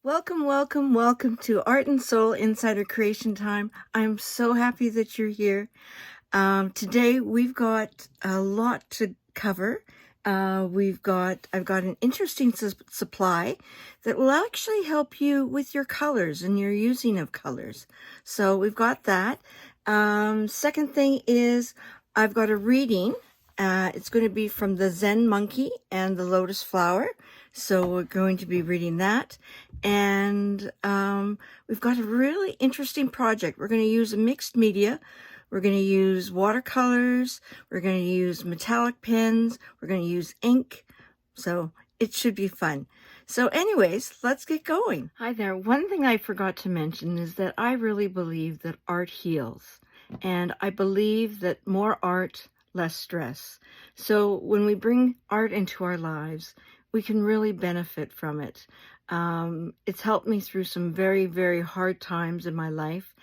Welcome, welcome, welcome to Art and Soul Insider Creation Time. I'm so happy that you're here. Today we've got a lot to cover. I've got an interesting supply that will actually help you with your colors and your using of colors. So we've got that. Second thing is I've got a reading. It's going to be from the Zen Monkey and the Lotus Flower. So we're going to be reading that. And we've got a really interesting project. We're going to use a mixed media. We're going to use watercolors. We're going to use metallic pens. We're going to use ink. So it should be fun. So anyways, let's get going. Hi there. One thing I forgot to mention is that I really believe that art heals. And I believe that more art, less stress. So when we bring art into our lives, we can really benefit from it. It's helped me through some very, very hard times in my life.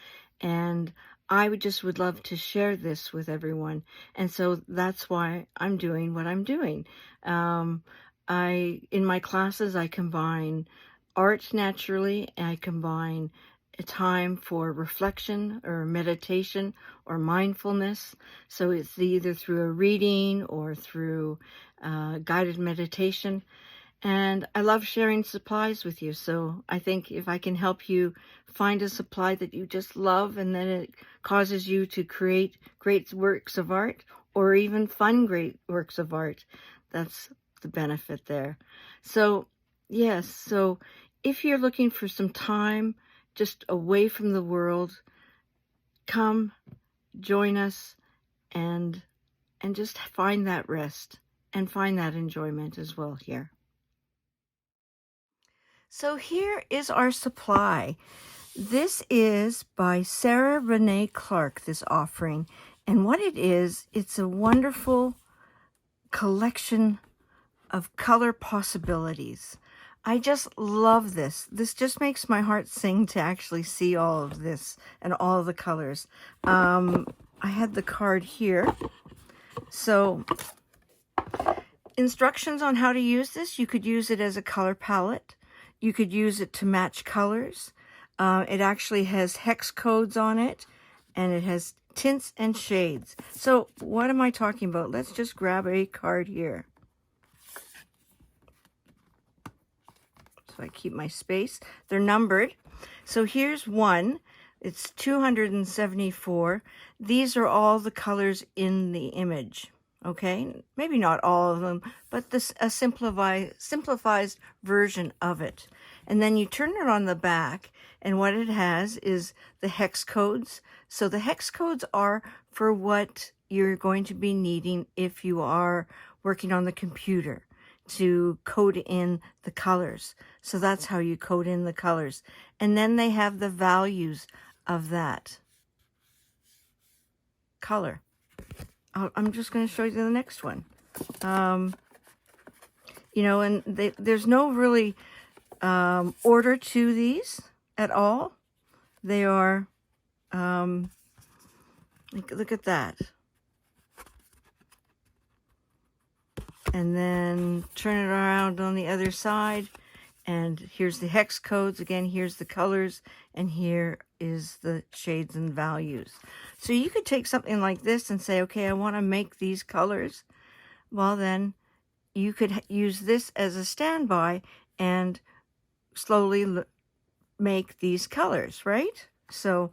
And I would love to share this with everyone. And so that's why I'm doing what I'm doing. In my classes, I combine art naturally, and I combine a time for reflection or meditation or mindfulness. So it's either through a reading or through guided meditation. And I love sharing supplies with you. So I think if I can help you find a supply that you just love, and then it causes you to create great works of art, or even fun great works of art, that's the benefit there. So yes, so if you're looking for some time just away from the world, come join us and just find that rest and find that enjoyment as well here. So here is our supply. This is by SarahRenaeClark, this offering. And what it is, it's a wonderful collection of color possibilities. I just love this. This just makes my heart sing to actually see all of this and all of the colors. I had the card here. So instructions on how to use this. You could use it as a color palette. You could use it to match colors. It actually has hex codes on it, and it has tints and shades. So what am I talking about? Let's just grab a card here. So I keep my space. They're numbered. So here's one. It's 274. These are all the colors in the image. Okay, maybe not all of them, but this a simplified version of it. And then you turn it on the back, and what it has is the hex codes. So the hex codes are for what you're going to be needing if you are working on the computer to code in the colors. So that's how you code in the colors. And then they have the values of that color. I'm just going to show you the next one. You know, and there's no really order to these at all. They are, look at that. And then turn it around on the other side. And here's the hex codes. Again, here's the colors. And here is the shades and values. So you could take something like this and say, okay, I want to make these colors. Well, then you could use this as a standby and slowly make these colors, right? So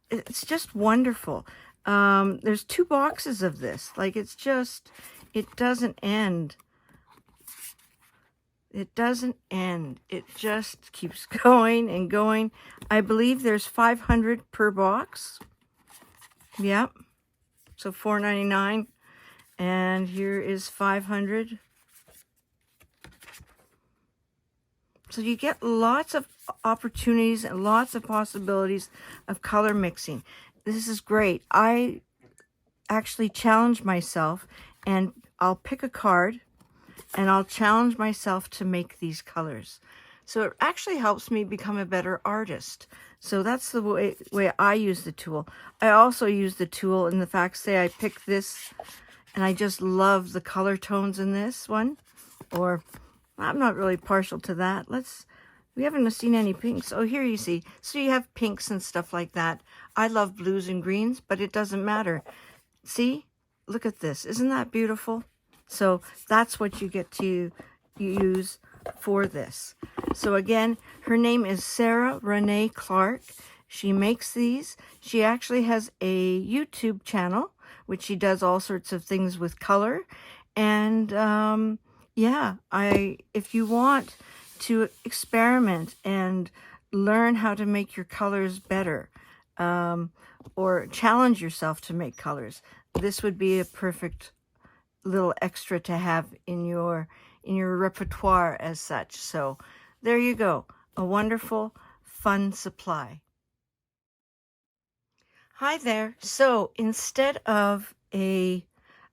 it's just wonderful. There's 2 boxes of this. Like, it's just, it doesn't end. It doesn't end. It just keeps going and going. I believe there's 500 per box. Yep. So $4.99. And here is 500. So you get lots of opportunities and lots of possibilities of color mixing. This is great. I actually challenge myself, and I'll pick a card and I'll challenge myself to make these colors. So it actually helps me become a better artist. So that's the way I use the tool. I also use the tool in the fact, say I pick this and I just love the color tones in this one, or I'm not really partial to that. Let's We haven't seen any pinks. Oh, here you see. So you have pinks and stuff like that. I love blues and greens, but it doesn't matter. See? Look at this. Isn't that beautiful? So that's what you get to use for this. So again, her name is SarahRenaeClark. She makes these. She actually has a YouTube channel, which she does all sorts of things with color. And yeah, if you want to experiment and learn how to make your colors better, or challenge yourself to make colors, this would be a perfect little extra to have in your repertoire as such. So there you go, a wonderful, fun supply. Hi there. So instead of a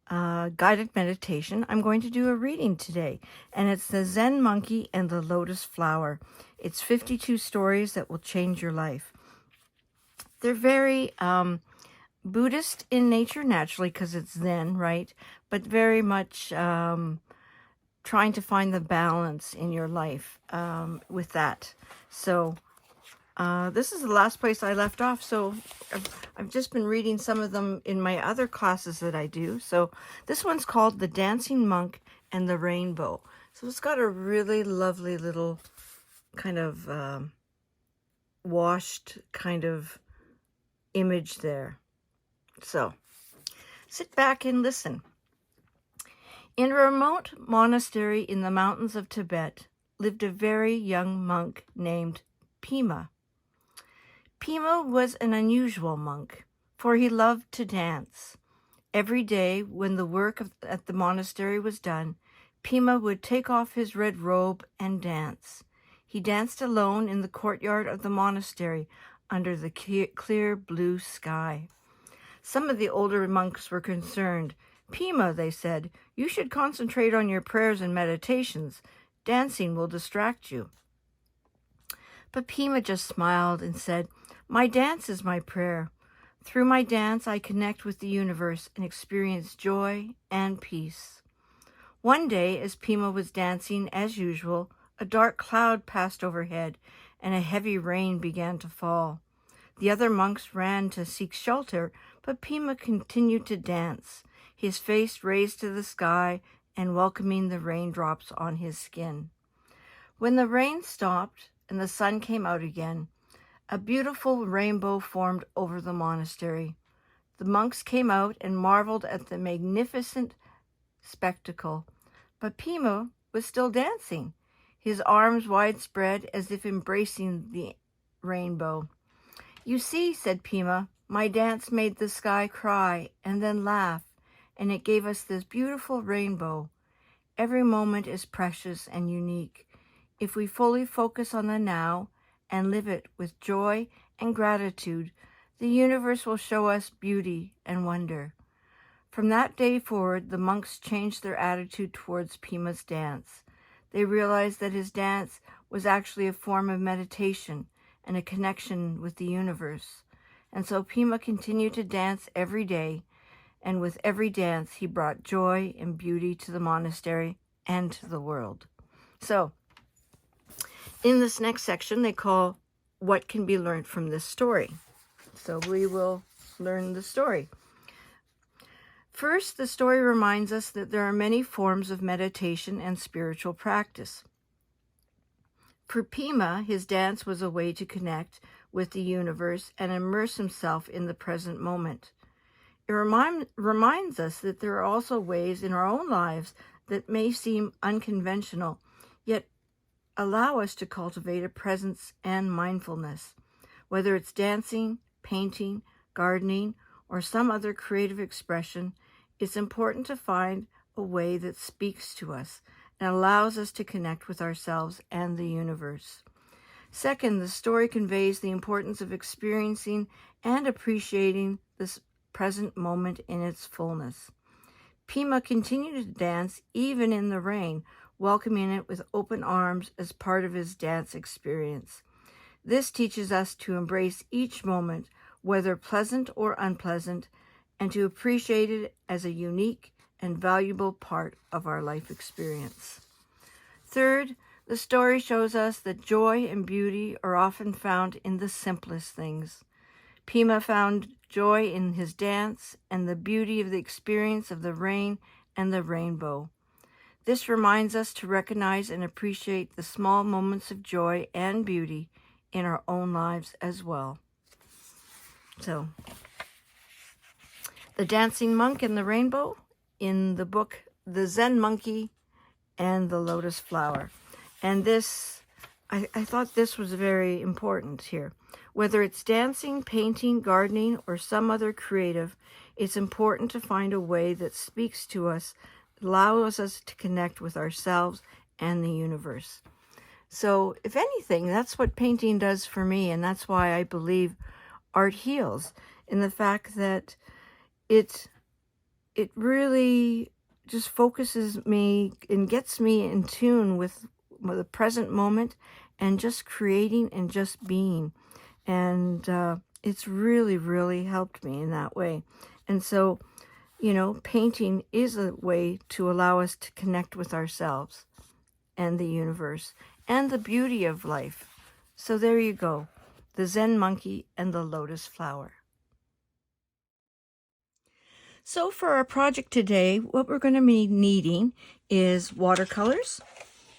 guided meditation, I'm going to do a reading today, and it's the Zen Monkey and the Lotus Flower. It's 52 stories that will change your life. They're very Buddhist in nature, naturally, because it's Zen, right? But very much trying to find the balance in your life with that. So this is the last place I left off. So I've just been reading some of them in my other classes that I do. So this one's called The Dancing Monk and the Rainbow. So it's got a really lovely little kind of washed kind of image there. So sit back and listen. In a remote monastery in the mountains of Tibet lived a very young monk named Pima. Pima was an unusual monk, for he loved to dance. Every day, when the work at the monastery was done, Pima would take off his red robe and dance. He danced alone in the courtyard of the monastery under the clear blue sky. Some of the older monks were concerned. Pima, they said, you should concentrate on your prayers and meditations. Dancing will distract you. But Pima just smiled and said, my dance is my prayer. Through my dance, I connect with the universe and experience joy and peace. One day, as Pima was dancing as usual, a dark cloud passed overhead and a heavy rain began to fall. The other monks ran to seek shelter, but Pima continued to dance, his face raised to the sky and welcoming the raindrops on his skin. When the rain stopped and the sun came out again, a beautiful rainbow formed over the monastery. The monks came out and marveled at the magnificent spectacle, but Pima was still dancing, his arms widespread as if embracing the rainbow. You see, said Pima, my dance made the sky cry and then laugh, and it gave us this beautiful rainbow. Every moment is precious and unique. If we fully focus on the now and live it with joy and gratitude, the universe will show us beauty and wonder. From that day forward, the monks changed their attitude towards Pima's dance. They realized that his dance was actually a form of meditation and a connection with the universe. And so Pima continued to dance every day, and with every dance, he brought joy and beauty to the monastery and to the world. So, in this next section, they call what can be learned from this story. So we will learn the story. First, the story reminds us that there are many forms of meditation and spiritual practice. For Pima, his dance was a way to connect with the universe and immerse himself in the present moment. It reminds us that there are also ways in our own lives that may seem unconventional, yet allow us to cultivate a presence and mindfulness. Whether it's dancing, painting, gardening, or some other creative expression, it's important to find a way that speaks to us and allows us to connect with ourselves and the universe. Second, the story conveys the importance of experiencing and appreciating this present moment in its fullness. Pima continued to dance even in the rain, welcoming it with open arms as part of his dance experience. This teaches us to embrace each moment, whether pleasant or unpleasant, and to appreciate it as a unique and valuable part of our life experience. Third, The story shows us that joy and beauty are often found in the simplest things. Pima found joy in his dance and the beauty of the experience of the rain and the rainbow. This reminds us to recognize and appreciate the small moments of joy and beauty in our own lives as well. So, the dancing monk and the rainbow in the book The Zen Monkey and the Lotus Flower. And this, I thought this was very important here. Whether it's dancing, painting, gardening, or some other creative, it's important to find a way that speaks to us, allows us to connect with ourselves and the universe. So if anything, that's what painting does for me, and that's why I believe art heals, in the fact that it really just focuses me and gets me in tune with the present moment and just creating and just being. And it's really, really helped me in that way. And so, you know, painting is a way to allow us to connect with ourselves and the universe and the beauty of life. So there you go, the Zen monkey and the lotus flower. So for our project today, what we're going to be needing is watercolors.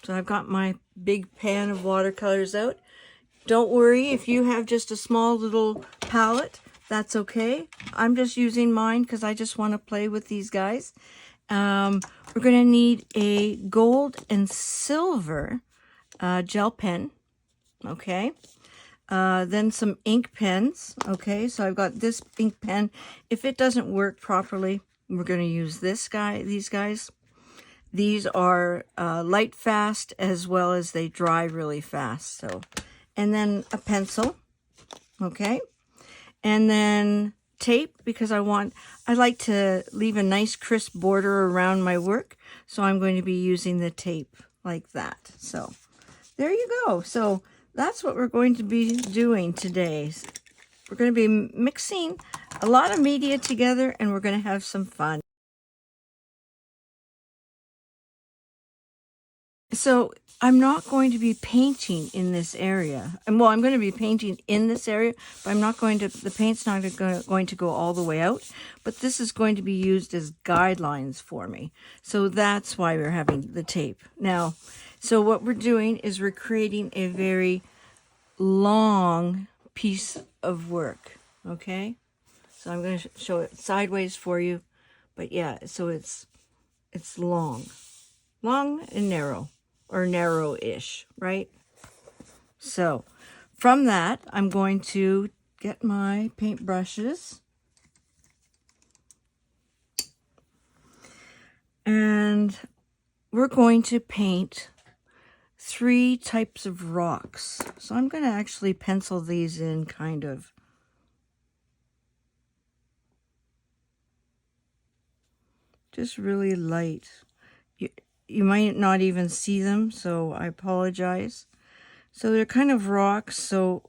So I've got my big pan of watercolors out. Don't worry if you have just a small little palette, that's okay. I'm just using mine because I just want to play with these guys. We're going to need a gold and silver gel pen, okay? Then some ink pens, okay? So I've got this ink pen. If it doesn't work properly, we're going to use these guys. These are light fast as well as they dry really fast. So, and then a pencil, okay? And then tape, because I like to leave a nice crisp border around my work. So I'm going to be using the tape like that. So there you go. So that's what we're going to be doing today. We're going to be mixing a lot of media together and we're going to have some fun. So I'm not going to be painting in this area. And well, I'm going to be painting in this area, but I'm not going to, the paint's not going to go all the way out, but this is going to be used as guidelines for me. So that's why we're having the tape. Now, so what we're doing is we're creating a very long piece of work, okay? So I'm going to show it sideways for you, but yeah, so it's long and narrow, or narrow-ish, right? So from that, I'm going to get my paint brushes and we're going to paint 3 types of rocks. So I'm going to actually pencil these in kind of. Just really light. You might not even see them, so I apologize. So they're kind of rocks, so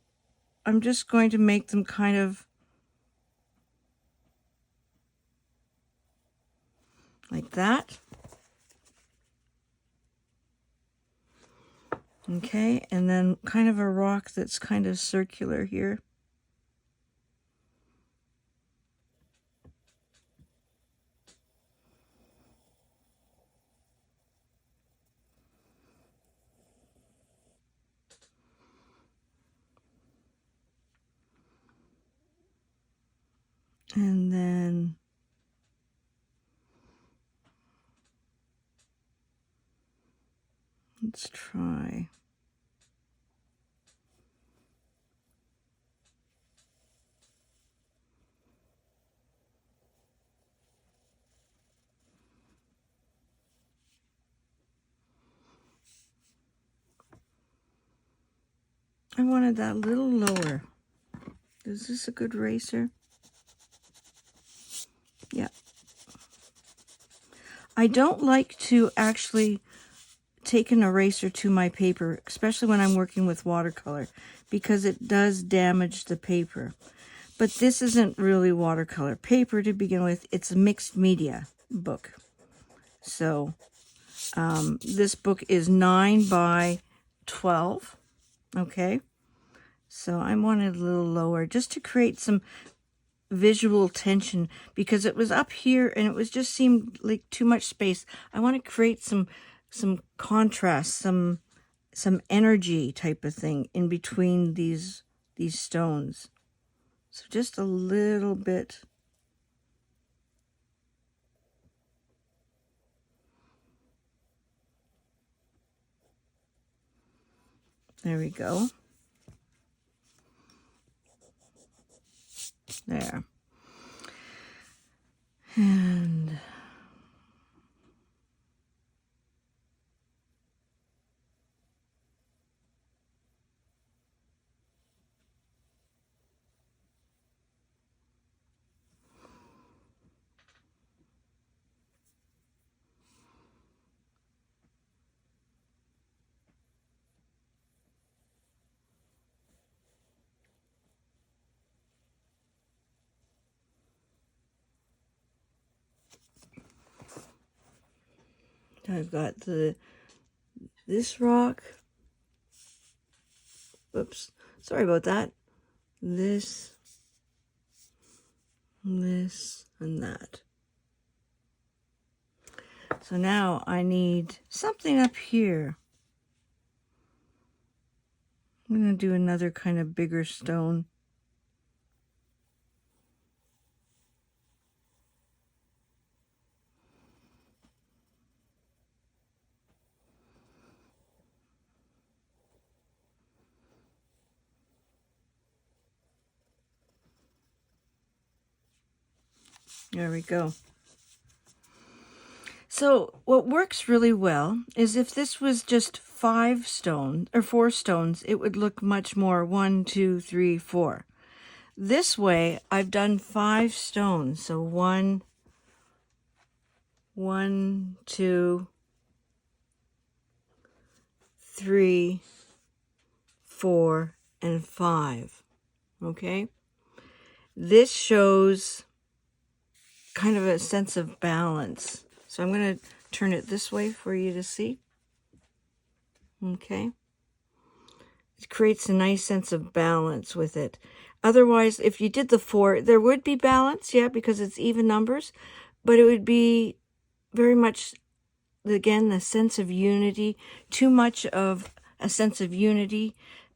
I'm just going to make them kind of like that. Okay, and then kind of a rock that's kind of circular here. And then let's try. I wanted that a little lower. Is this a good eraser? Yeah. I don't like to actually take an eraser to my paper, especially when I'm working with watercolor, because it does damage the paper. But this isn't really watercolor paper to begin with. It's a mixed media book. So this book is 9 by 12. Okay, so I wanted a little lower just to create some visual tension, because it was up here and it was just seemed like too much space. I want to create some contrast, some energy type of thing in between these stones. So just a little bit. There we go. There. And I've got this rock. Oops, sorry about that. This, and that. So now I need something up here. I'm going to do another kind of bigger stone. There we go. So what works really well is if this was just 5 stones or 4 stones, it would look much more 1, 2, 3, 4. This way, I've done 5 stones. So 1, 2, 3, 4, and 5. Okay? This shows kind of a sense of balance. So I'm going to turn it this way for you to see. Okay? It creates a nice sense of balance with it. Otherwise, if you did the 4, there would be balance, yeah, because it's even numbers, but it would be very much, again, the sense of unity. Too much of a sense of unity,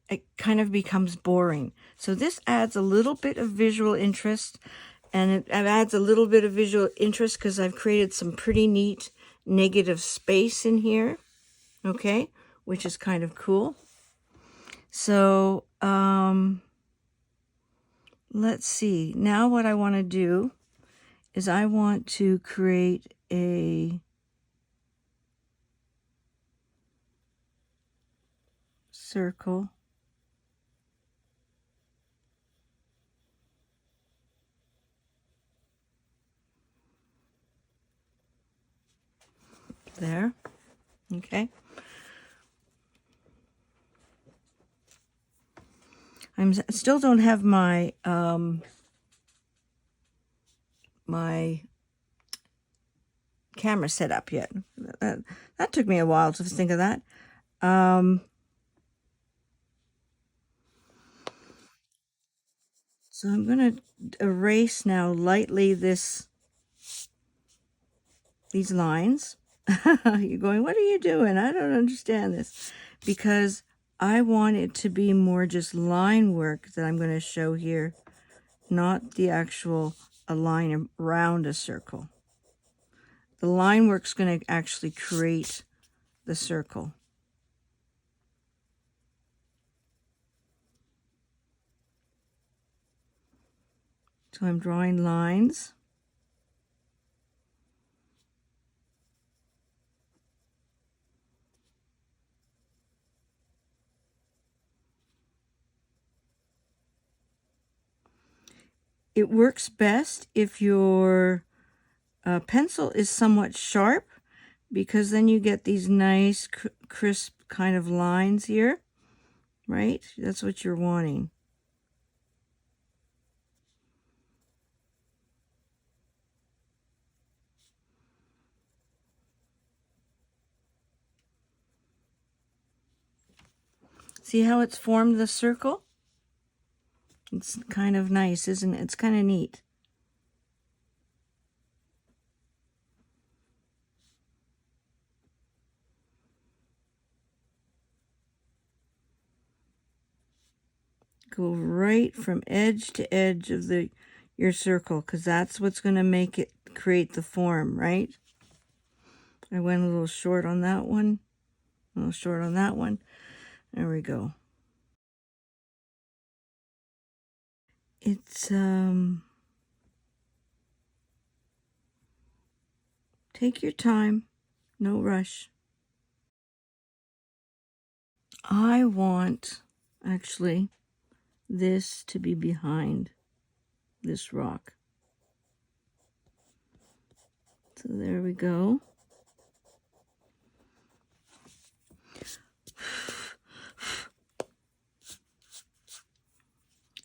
it kind of becomes boring. So this adds a little bit of visual interest, and it adds a little bit of visual interest because I've created some pretty neat negative space in here, okay, which is kind of cool. So let's see. Now what I want to do is I want to create a circle. There. Okay. I still don't have my my camera set up yet. That took me a while to think of that. So I'm going to erase now lightly these lines. You're going, what are you doing? I don't understand this. Because I want it to be more just line work that I'm going to show here, not the actual a line around a circle. The line work's going to actually create the circle. So I'm drawing lines. It works best if your pencil is somewhat sharp, because then you get these nice crisp kind of lines here, right? That's what you're wanting. See how it's formed the circle? It's kind of nice, isn't it? It's kind of neat. Go right from edge to edge of your circle, because that's what's going to make it create the form, right? I went a little short on that one, a little short on that one. There we go. It's take your time, no rush. I want actually this to be behind this rock. So there we go.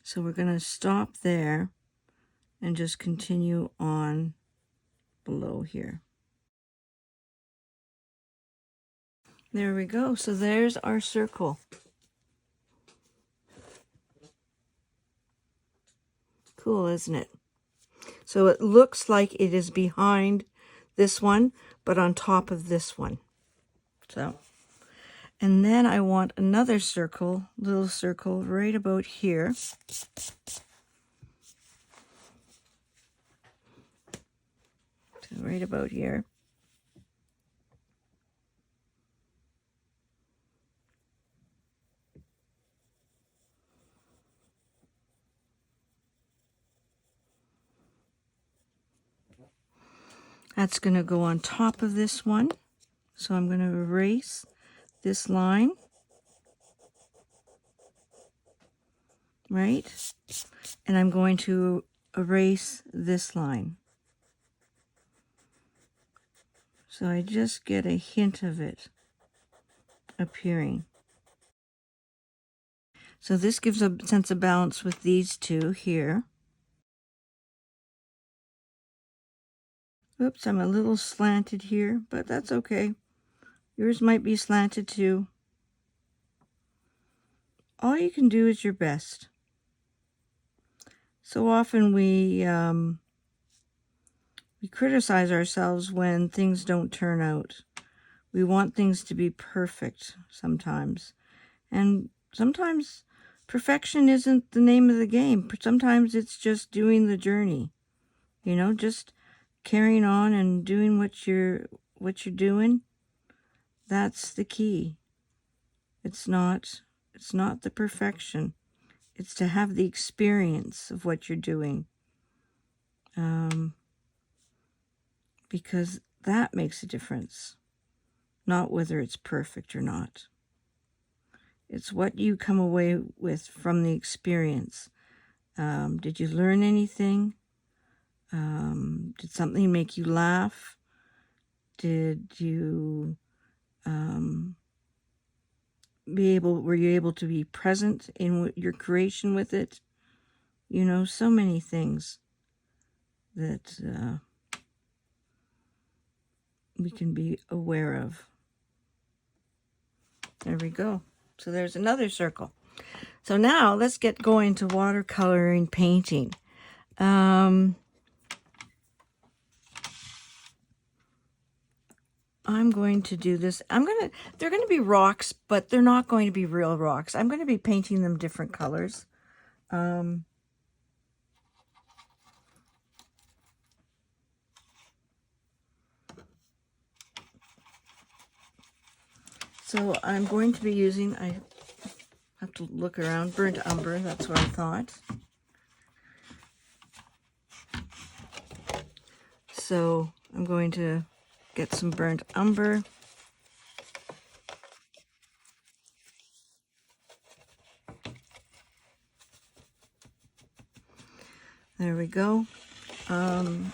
So we're going to stop there and just continue on below here. There we go. So there's our circle. Cool, isn't it? So it looks like it is behind this one, but on top of this one. So, and then I want another circle, little circle right about here. So right about here. That's going to go on top of this one. So I'm going to erase this line, right? And I'm going to erase this line. So I just get a hint of it appearing. So this gives a sense of balance with these two here. Oops, I'm a little slanted here, but that's okay. Yours might be slanted too. All you can do is your best. So often we criticize ourselves when things don't turn out. We want things to be perfect sometimes. And sometimes perfection isn't the name of the game. Sometimes it's just doing the journey. You know, just carrying on and doing what you're doing. That's the key. It's not the perfection. It's to have the experience of what you're doing. Because that makes a difference. Not whether it's perfect or not. It's what you come away with from the experience. Did you learn anything? Did something make you laugh? Did you were you able to be present in your creation with it? You know, so many things that we can be aware of. There we go. So there's another circle. So now let's get going to watercoloring painting. I'm going to do this. They're going to be rocks, but they're not going to be real rocks. I'm going to be painting them different colors. So I'm going to be using, I have to look around, burnt umber, that's what I thought. So I'm going to get some burnt umber. There we go. I'm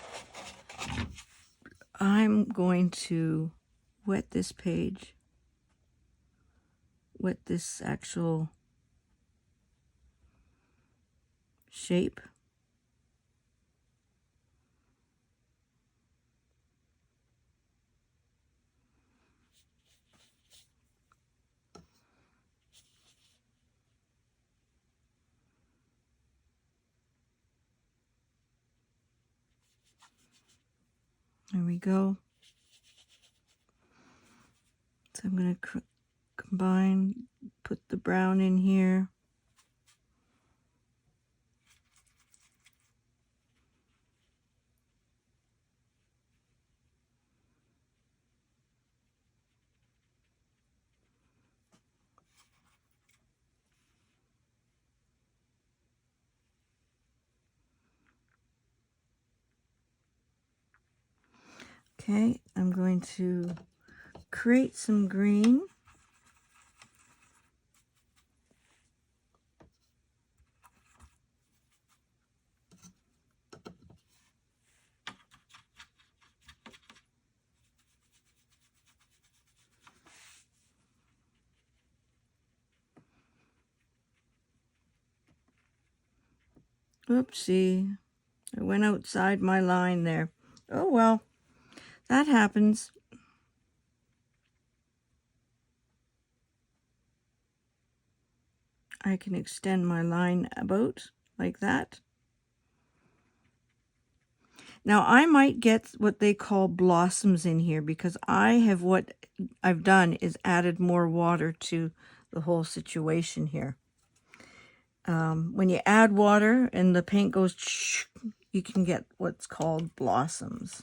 going to wet this page, wet this actual shape. There we go. So I'm going to combine, put the brown in here. Okay, I'm going to create some green. Oopsie, I went outside my line there. Oh well, that happens. I can extend my line about like that. Now I might get what they call blossoms in here because what I've done is added more water to the whole situation here. When you add water and the paint goes, you can get what's called blossoms.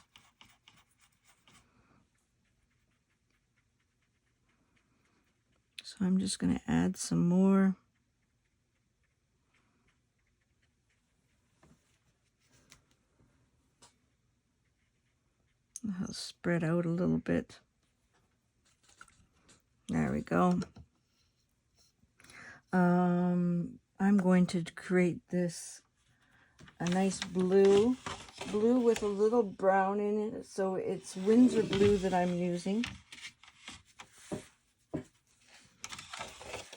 So I'm just going to add some more. I'll spread out a little bit. There we go. I'm going to create this a nice blue with a little brown in it. So it's Windsor blue that I'm using.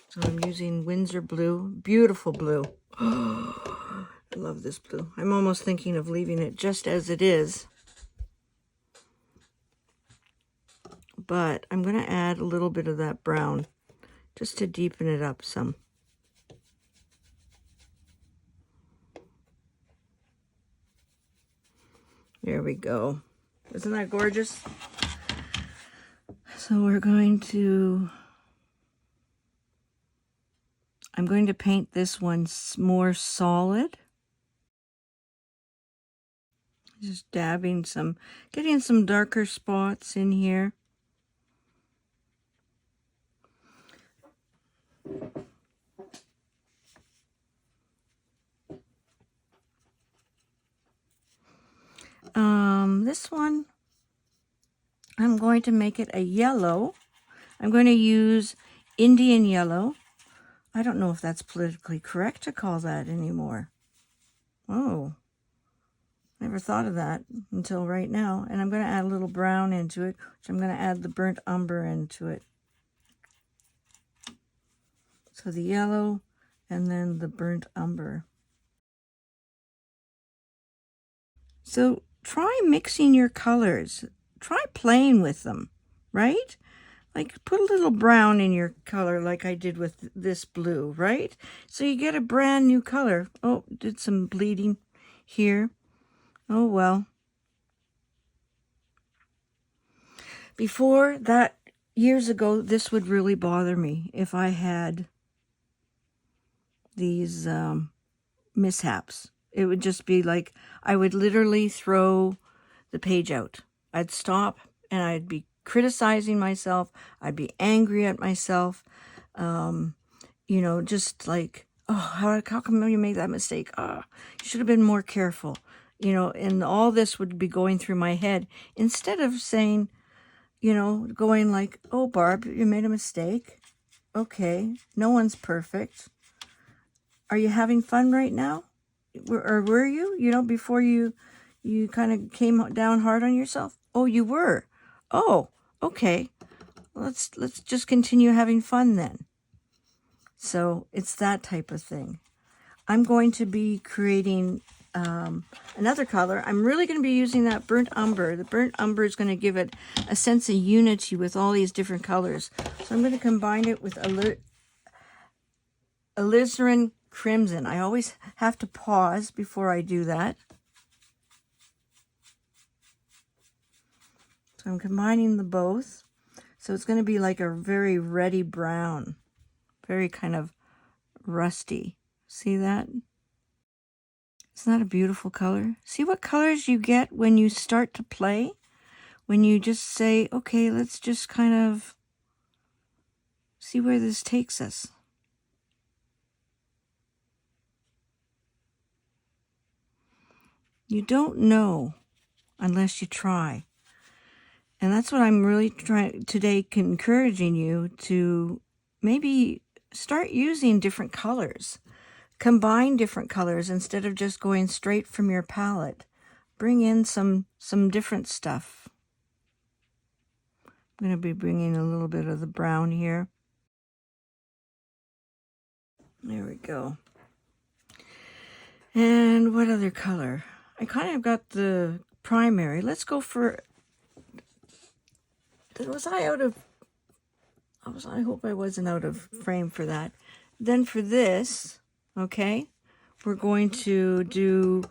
So I'm using Windsor blue, beautiful blue. I love this blue. I'm almost thinking of leaving it just as it is. But I'm going to add a little bit of that brown just to deepen it up some. There we go. Isn't that gorgeous? So I'm going to paint this one more solid. Just dabbing getting some darker spots in here. This one, I'm going to make it a yellow. I'm going to use Indian yellow. I don't know if that's politically correct to call that anymore. Oh, never thought of that until right now. And I'm going to add a little brown into it, which I'm going to add the burnt umber into it. So the yellow and then the burnt umber. So try mixing your colors. Try playing with them, right? Like put a little brown in your color like I did with this blue, right? So you get a brand new color. Oh, did some bleeding here. Oh, well. Before that, years ago, this would really bother me if I had these mishaps. It would just be like I would literally throw the page out. I'd stop and I'd be criticizing myself. I'd be angry at myself. You know, just like, oh, how come you made that mistake? Oh, you should have been more careful. You know, and all this would be going through my head instead of saying, you know, going like, oh, Barb, you made a mistake. Okay, no one's perfect. Are you having fun right now? Or were you? You know, before you kind of came down hard on yourself? Oh, you were. Oh, okay. Let's just continue having fun then. So it's that type of thing. I'm going to be creating another color. I'm really going to be using that burnt umber. The burnt umber is going to give it a sense of unity with all these different colors. So I'm going to combine it with alizarin crimson. I always have to pause before I do that. So I'm combining the both. So it's going to be like a very reddy brown, very kind of rusty. See that? Isn't that a beautiful color? See what colors you get when you start to play? When you just say, okay, let's just kind of see where this takes us. You don't know unless you try. And that's what I'm really trying today, encouraging you to maybe start using different colors. Combine different colors instead of just going straight from your palette. Bring in some different stuff. I'm going to be bringing a little bit of the brown here. There we go. And what other color? I kind of got the primary. Let's go for... I hope I wasn't out of frame for that. Then for this, okay, we're going to do...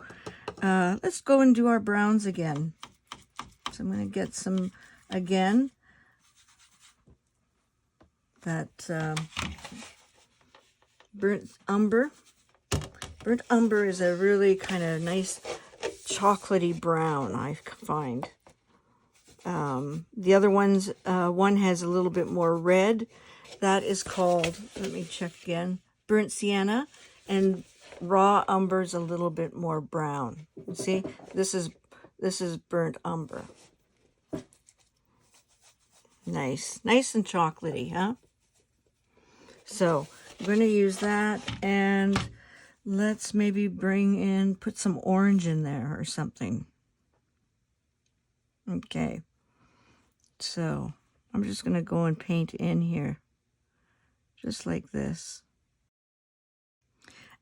let's go and do our browns again. So I'm going to get some, again, that burnt umber. Burnt umber is a really kind of nice chocolatey brown, I find. The other ones, one has a little bit more red. That is called, let me check again, burnt sienna, and raw umber is a little bit more brown. See, this is burnt umber. Nice and chocolatey, huh? So I'm going to use that, and let's maybe put some orange in there or something. Okay. So I'm just going to go and paint in here, just like this.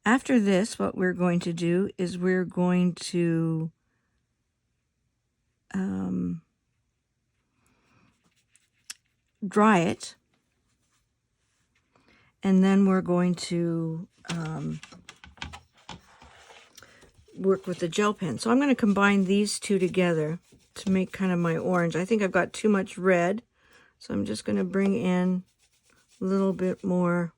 After this, what we're going to do is we're going to dry it, and then we're going to work with the gel pen. So I'm going to combine these two together to make kind of my orange. I think I've got too much red, so I'm just going to bring in a little bit more.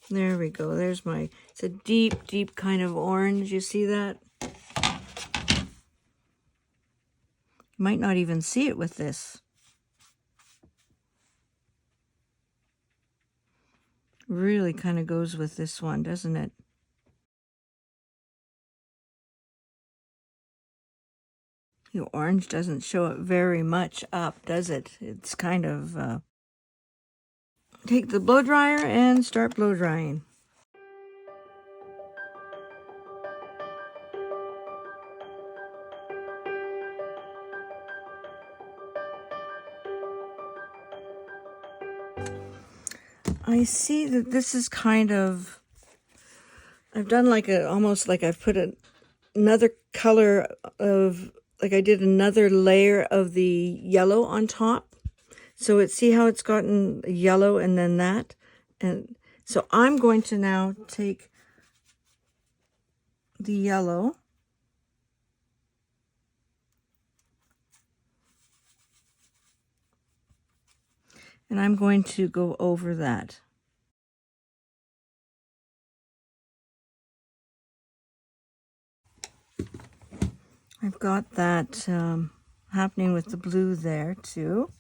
There we go. There's it's a deep kind of orange. You see that? You might not even see it with this. Really kind of goes with this one, doesn't it? The orange doesn't show it very much up, does it? It's kind of... Take the blow dryer and start blow drying. I see that this is kind of... I've done like almost like I've put another color of... Like I did another layer of the yellow on top. So see how it's gotten yellow and then that? And so I'm going to now take the yellow and I'm going to go over that. I've got that happening with the blue there too.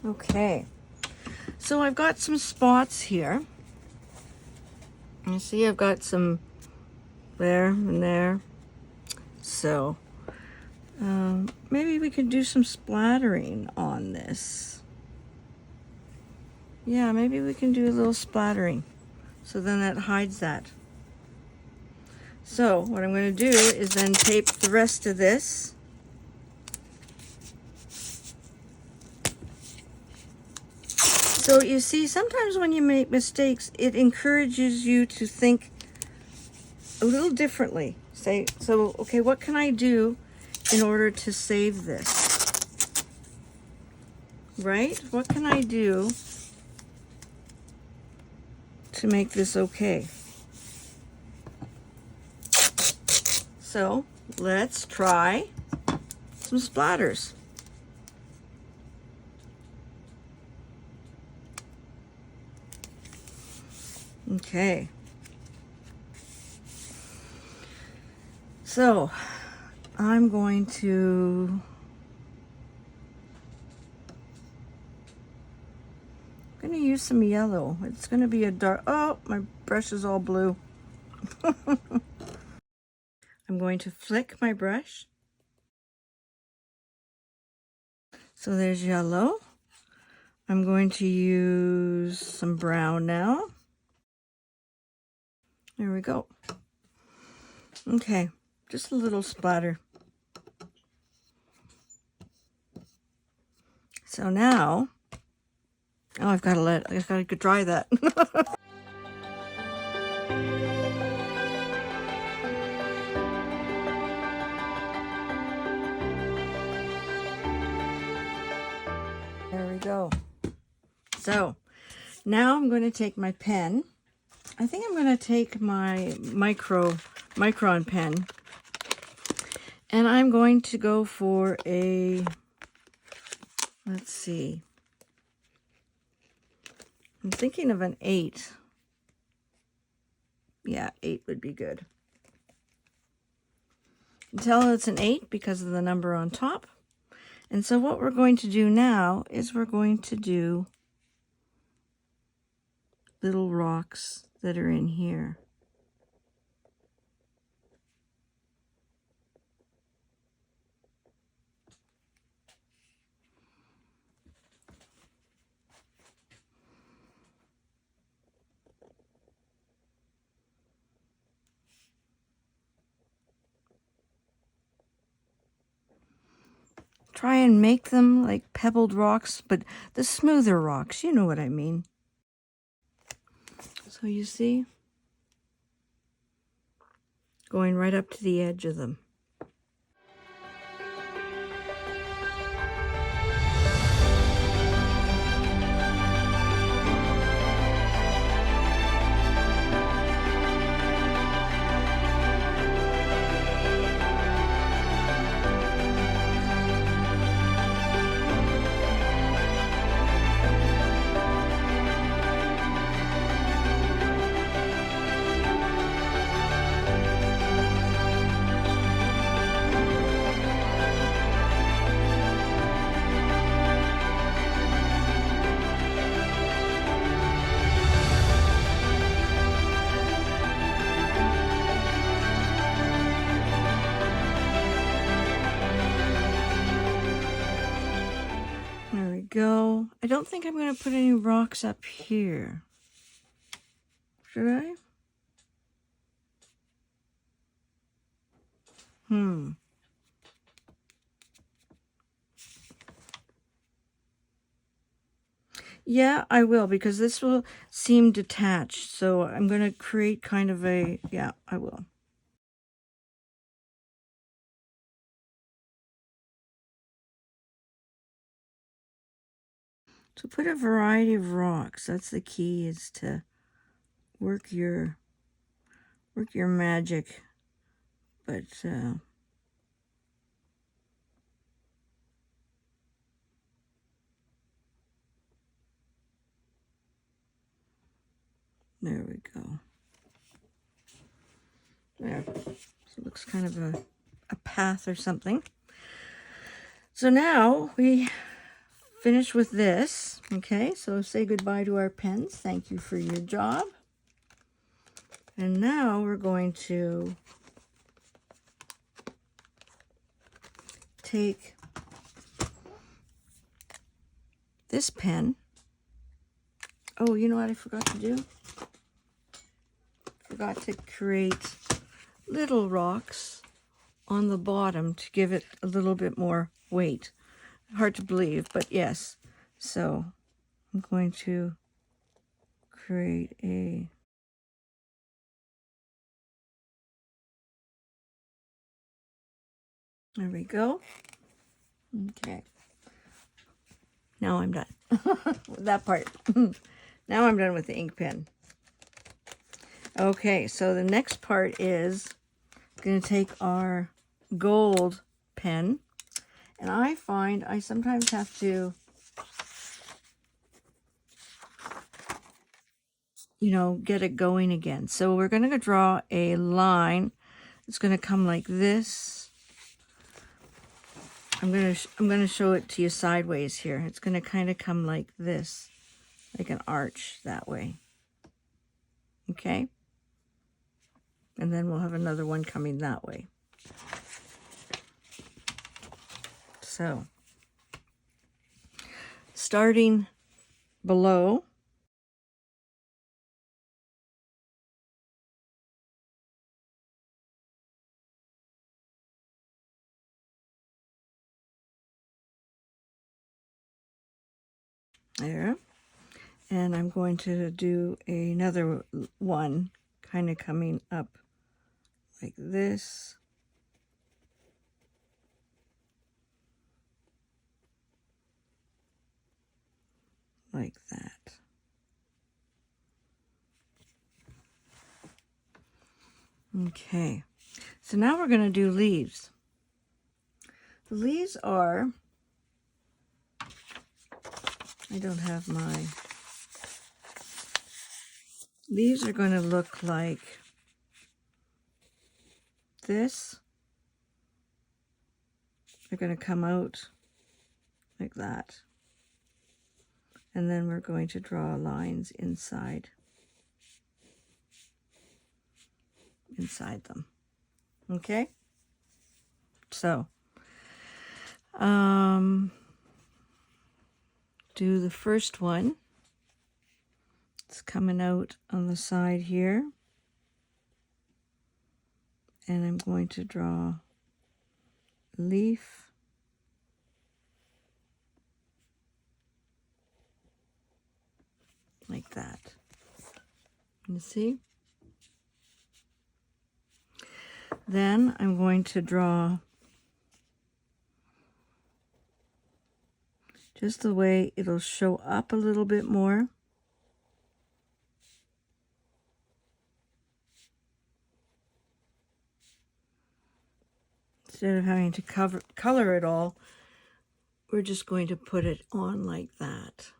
Okay, so I've got some spots here. You see I've got some there and there. So maybe we could do some splattering on this. Yeah, maybe we can do a little splattering. So then that hides that. So what I'm going to do is then tape the rest of this. So you see, sometimes when you make mistakes, it encourages you to think a little differently. Say, so, okay, what can I do in order to save this? Right? What can I do to make this okay? So let's try some splatters. Okay. So I'm going to use some yellow. It's going to be a dark, oh, my brush is all blue. I'm going to flick my brush. So there's yellow. I'm going to use some brown now. There we go. Okay, just a little splatter. So now, oh, I've got to dry that. There we go. So now I'm going to take my pen. I think I'm going to take my micron pen, and I'm going to go for a, let's see, I'm thinking of an 8. Yeah, 8 would be good. You can tell it's an 8 because of the number on top. And so what we're going to do now is we're going to do little rocks that are in here. Try and make them like pebbled rocks, but the smoother rocks, you know what I mean. So you see, going right up to the edge of them. Go. I don't think I'm going to put any rocks up here. Should I? Yeah, I will, because this will seem detached. So I'm going to create kind of a, yeah, I will. So put a variety of rocks. That's the key, is to work your magic. But there we go. There. So it looks kind of a path or something. So now we finish with this. Okay, so say goodbye to our pens. Thank you for your job. And now we're going to take this pen. Oh, you know what I forgot to do? Forgot to create little rocks on the bottom to give it a little bit more weight. Hard to believe, but yes. So I'm going to create a There we go. Okay. Now I'm done with that part. Now I'm done with the ink pen. Okay, so the next part is going to take our gold pen, and I find I sometimes have to, you know, get it going again. So we're going to draw a line. It's going to come like this. I'm going to show it to you sideways here. It's going to kind of come like this, like an arch that way. Okay? And then we'll have another one coming that way. So, starting below, there, and I'm going to do another one kind of coming up like this. Like that. Okay, so now we're going to do leaves. The leaves are, I don't have my, leaves are going to look like this. They're going to come out like that. And then we're going to draw lines inside them. Okay? So, do the first one. It's coming out on the side here. And I'm going to draw a leaf. Like that. You see? Then I'm going to draw just the way it'll show up a little bit more. Instead of having to color it all, we're just going to put it on like that.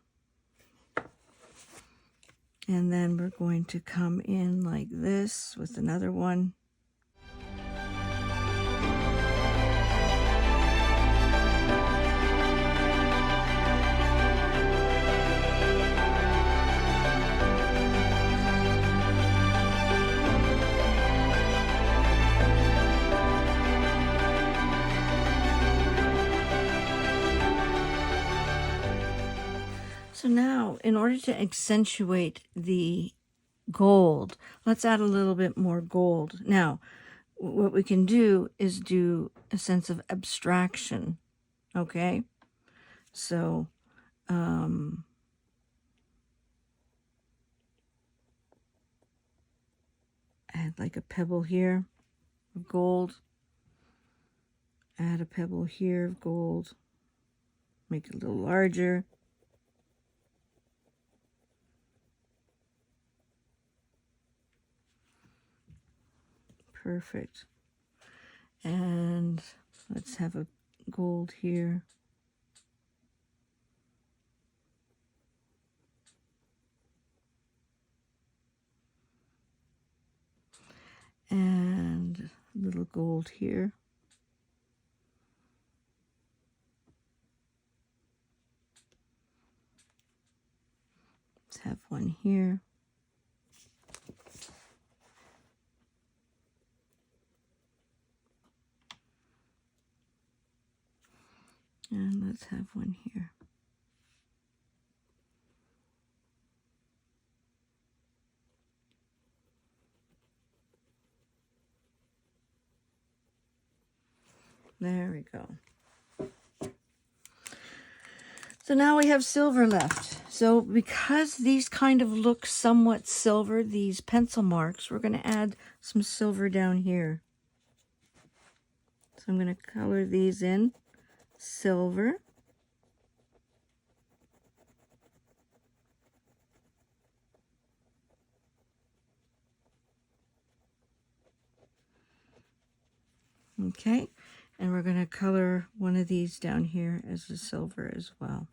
And then we're going to come in like this with another one. So now, in order to accentuate the gold, let's add a little bit more gold. Now, what we can do is do a sense of abstraction, okay? So, add like a pebble here of gold. Add a pebble here of gold. Make it a little larger. Perfect. And let's have a gold here. And a little gold here. Let's have one here. And let's have one here. There we go. So now we have silver left. So because these kind of look somewhat silver, these pencil marks, we're going to add some silver down here. So I'm going to color these in silver. Okay, and we're going to color one of these down here as a silver as well.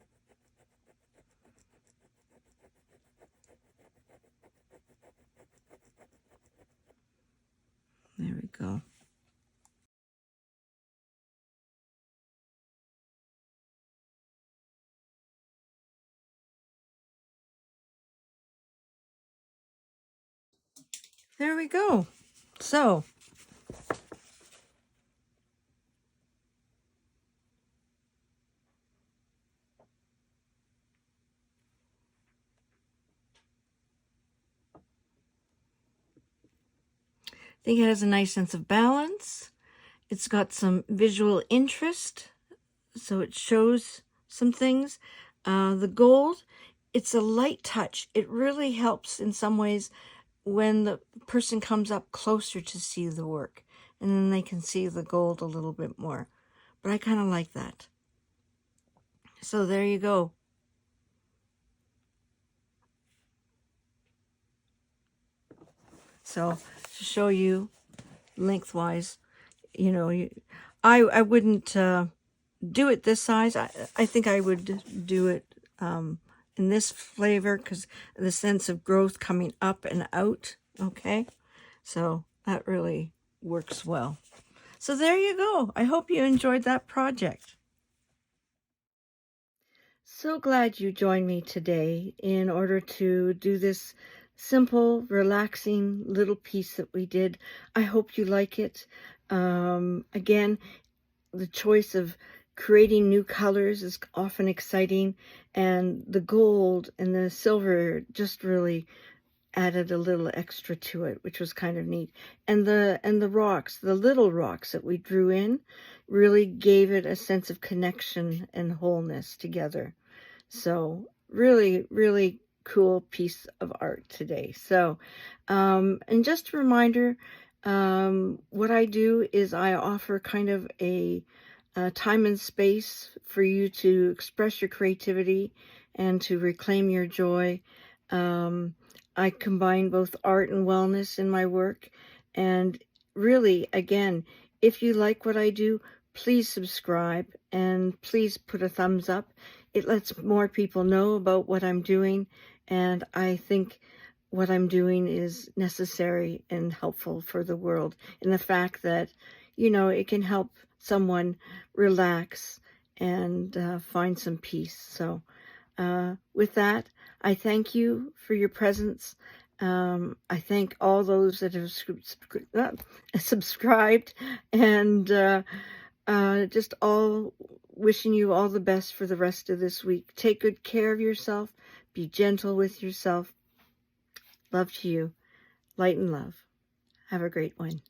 There we go. There we go. So, I think it has a nice sense of balance. It's got some visual interest, so it shows some things. The gold, it's a light touch. It really helps in some ways when the person comes up closer to see the work, and then they can see the gold a little bit more. But I kind of like that. So there you go. So to show you lengthwise, you know, I wouldn't do it this size. I think I would do it in this flavor because the sense of growth coming up and out. Okay, so that really works well. So there you go. I hope you enjoyed that project. So glad you joined me today in order to do this simple, relaxing little piece that we did. I hope you like it. Again, the choice of creating new colors is often exciting, and the gold and the silver just really added a little extra to it, which was kind of neat. And the rocks, the little rocks that we drew in, really gave it a sense of connection and wholeness together. So really, really cool piece of art today. So, and just a reminder, what I do is I offer kind of a time and space for you to express your creativity and to reclaim your joy. I combine both art and wellness in my work. And really, again, if you like what I do, please subscribe and please put a thumbs up. It lets more people know about what I'm doing. And I think what I'm doing is necessary and helpful for the world. And the fact that, you know, it can help someone relax and find some peace. So with that, I thank you for your presence. I thank all those that have subscribed, and just all wishing you all the best for the rest of this week. Take good care of yourself. Be gentle with yourself. Love to you. Light and love. Have a great one.